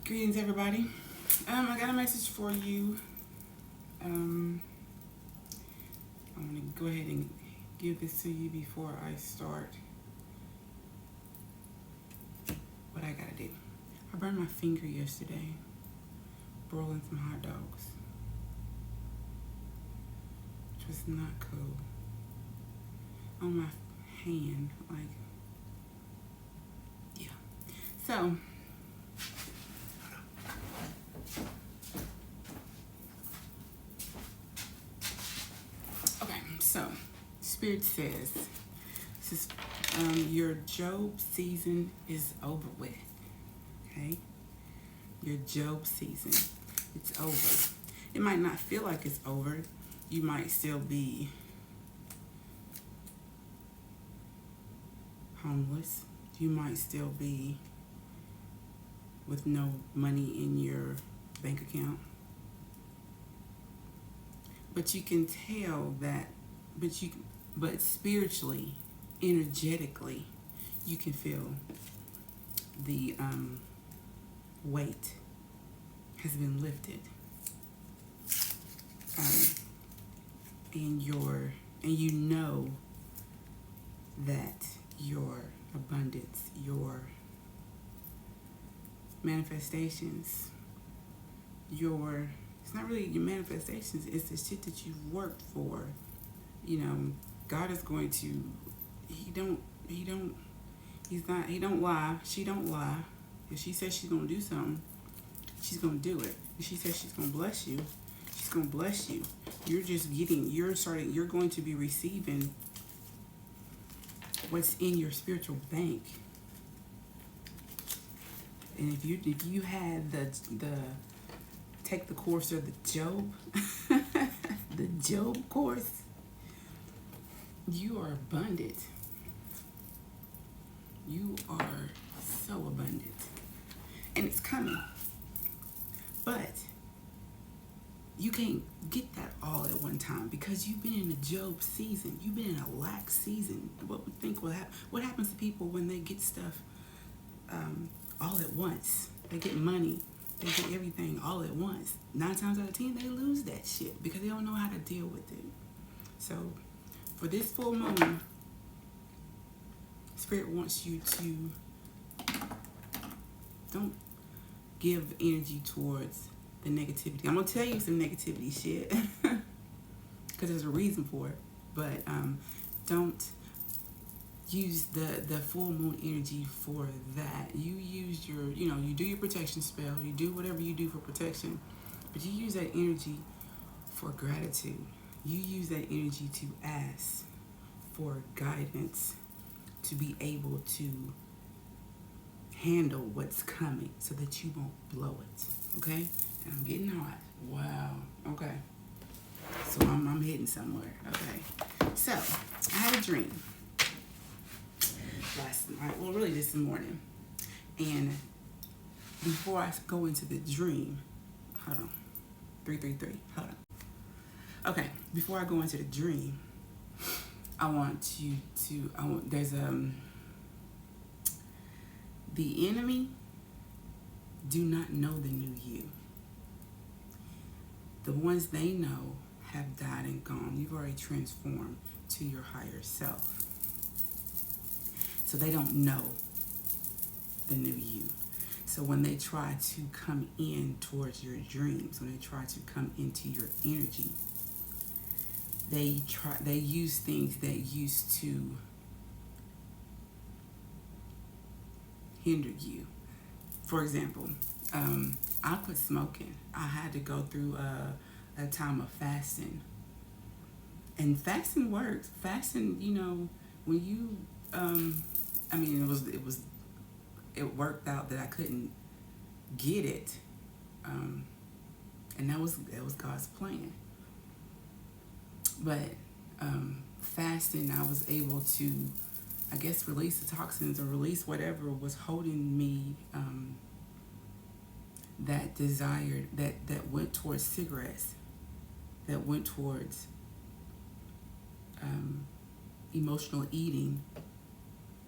Greetings, everybody. I got a message for you. I'm going to go ahead and give this to you before I start what I got to do. I burned my finger yesterday broiling some hot dogs, which was not cool. On my hand, yeah. So, So, Spirit says, your Jobe season is over with. Okay? Your Jobe season, it's over. It might not feel like it's over. You might still be homeless. You might still be with no money in your bank account. But you can tell that but spiritually, energetically, you can feel the weight has been lifted, and you know that your abundance, your manifestations, it's not really your manifestations, it's the shit that you've worked for. God is going to, he don't lie. She don't lie. If she says she's going to do something, she's going to do it. If she says she's going to bless you, she's going to bless you. You're going to be receiving what's in your spiritual bank. And if you had the take the course of the Jobe, the Jobe course, you are abundant. You are so abundant. And it's coming. But you can't get that all at one time because you've been in a Jobe season. You've been in a lack season. What we think will happen? What happens to people when they get stuff all at once? They get money. They get everything all at once. 9 times out of 10, they lose that shit because they don't know how to deal with it. So, for this full moon, Spirit wants you to don't give energy towards the negativity. I'm going to tell you some negativity shit because there's a reason for it. But don't use the full moon energy for that. You use you do your protection spell. You do whatever you do for protection. But you use that energy for gratitude. You use that energy to ask for guidance to be able to handle what's coming so that you won't blow it. Okay? And I'm getting hot. Wow. Okay. So I'm hitting somewhere. Okay. So I had a dream last night. Well, really this morning. And before I go into the dream, hold on. 333. Hold on. Okay, before I go into the dream, there's the enemy do not know the new you. The ones they know have died and gone. You've already transformed to your higher self. So they don't know the new you. So when they try to come in towards your dreams, when they try to come into your energy, they use things that used to hinder you. For example, I quit smoking. I had to go through a time of fasting. And fasting works. Fasting, when you it worked out that I couldn't get it. And that was God's plan. But fasting, I was able to, I guess, release the toxins or release whatever was holding me, that desired, that went towards cigarettes, that went towards emotional eating.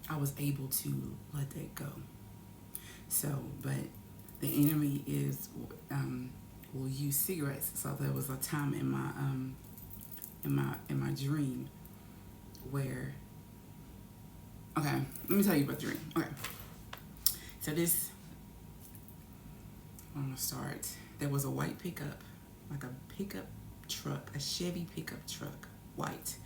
I was able to let that go. So, but the enemy is will use cigarettes. So there was a time in my dream where, okay, let me tell you about the dream. Okay, so this, I'm gonna start. There was a white pickup, like a pickup truck, a Chevy pickup truck, white.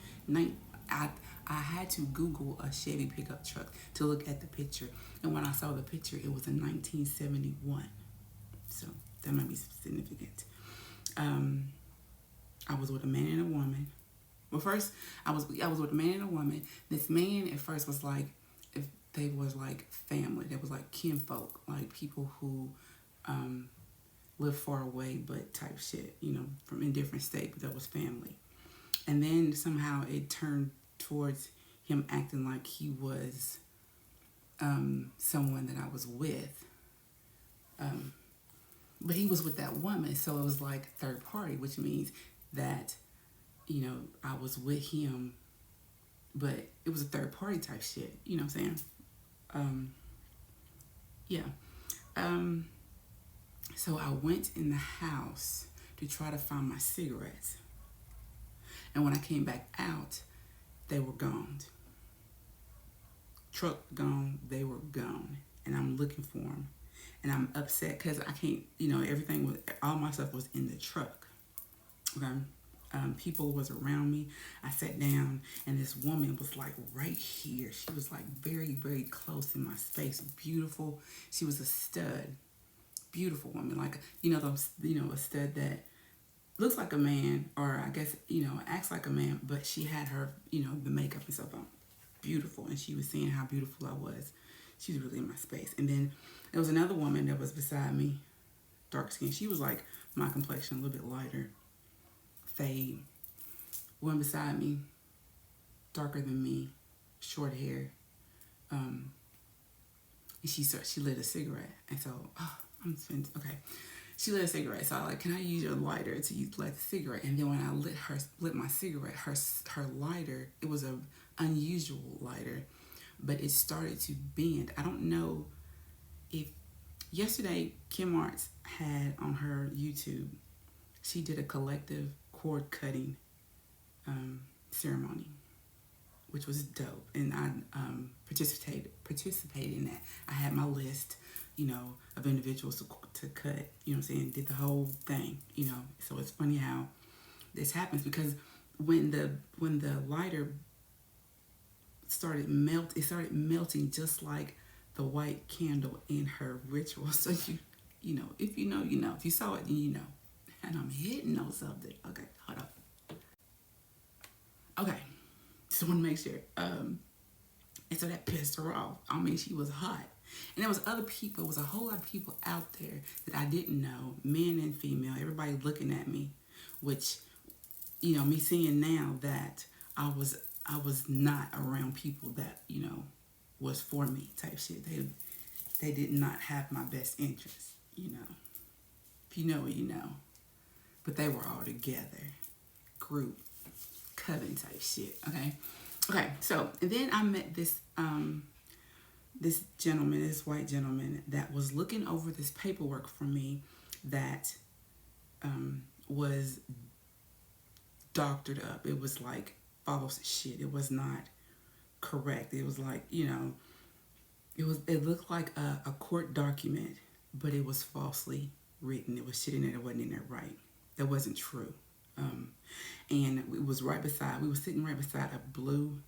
I I had to Google a Chevy pickup truck to look at the picture, and when I saw the picture, it was in 1971. So that might be significant. Um, I was with a man and a woman. Well, first I was with a man and a woman. This man at first was like, if they was like family, they was like kinfolk, like people who um, live far away, but type shit, from in different states, but that was family. And then somehow it turned towards him acting like he was someone that I was with. Um, but he was with that woman, so it was like third party, which means that, I was with him, but it was a third party type shit. You know what I'm saying? Yeah. Um, so I went in the house to try to find my cigarettes. And when I came back out, they were gone. Truck gone, they were gone. And I'm looking for them. And I'm upset because I can't, everything was, all my stuff was in the truck. Okay. People was around me. I sat down and this woman was like right here. She was like very, very close in my space. Beautiful. She was a stud. Beautiful woman. Like, a stud that looks like a man, or I guess, acts like a man, but she had her, the makeup and stuff on. Beautiful. And she was seeing how beautiful I was. She was really in my space. And then there was another woman that was beside me, dark skin. She was like my complexion, a little bit lighter, fade. One beside me, darker than me, short hair. And she lit a cigarette. And so, okay. She lit a cigarette. So I like, can I use your lighter to light the cigarette? And then when I lit my cigarette, her lighter, it was a unusual lighter, but it started to bend. I don't know if yesterday Kim Arts had on her YouTube, she did a collective cord cutting ceremony, which was dope, and I participated in that. I had my list, of individuals to cut, did the whole thing, So it's funny how this happens, because when the lighter started it started melting just like the white candle in her ritual. So if you know, if you saw it, then you know. And I'm hitting on something. Okay, hold up. Okay, just want to make sure. And so that pissed her off. I mean, she was hot. And there was other people, it was a whole lot of people out there that I didn't know, men and female, everybody looking at me, which, me seeing now that I was not around people that, was for me type shit. They did not have my best interest, If you know, you know. But they were all together, group, coven type shit, okay? Okay, so, and then I met this gentleman, this white gentleman that was looking over this paperwork for me that was doctored up. It was like false shit. It was not correct. It was like, it looked like a court document, but it was falsely written. It was shit in there that wasn't in there right. That wasn't true. And it was we were sitting right beside a blue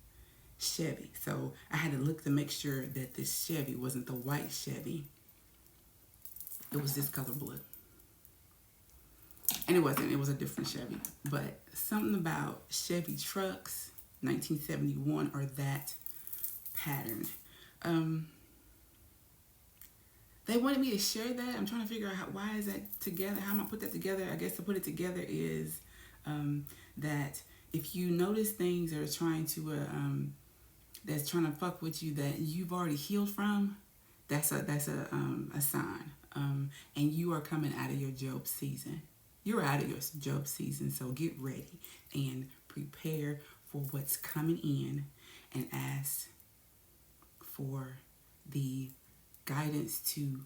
Chevy. So I had to look to make sure that this Chevy wasn't the white Chevy. It was this color blue. And it wasn't. It was a different Chevy. But something about Chevy trucks, 1971, or that pattern. They wanted me to share that. I'm trying to figure out why is that together? How am I put that together? I guess to put it together is that if you notice things that are trying to that's trying to fuck with you that you've already healed from, that's a sign. And you are coming out of your Jobe season. You're out of your Jobe season, so get ready and prepare for what's coming in, and ask for the guidance to